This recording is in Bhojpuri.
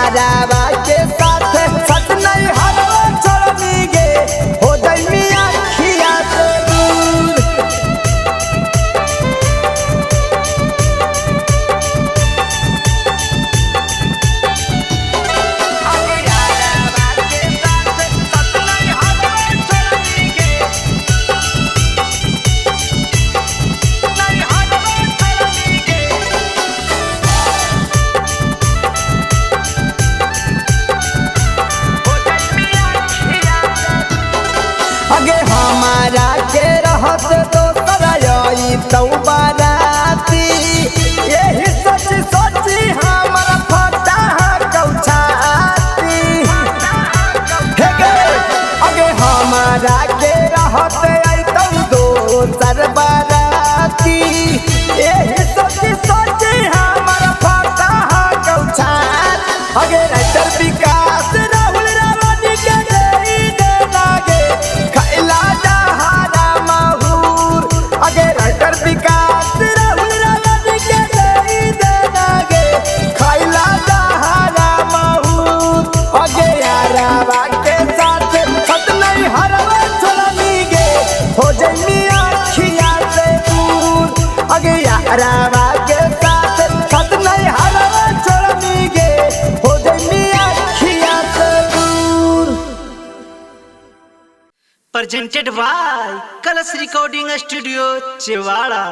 यारावा के साथ सच नहीं हरवा छोड़नी गे हो जाई अखिया से दूर। अगे हमारा के रहत तो तरई तो बाराती यही सोच सोची हमारा फटा कौछाती हे गे। अगे हमारा के रहत आई तो दोसर बाराती यही सोच सोची हमारा फटा कौछात। अगे राइटर विकास राहुल रावणी के देई देना गे खैला जहारा महूर। अगे राइटर विकास राहुल रावणी के देई देना गे खैला जहारा महूर। अगे यारावा के साथ सच नहीं हरवा छोड़नी गे हो जाई अखिया से दूर। अगे यारावा के साथ सच नहीं हरवा छोड़नी गे हो जाई अखिया से दूर। presented by Colors Recording Studio, Chewala।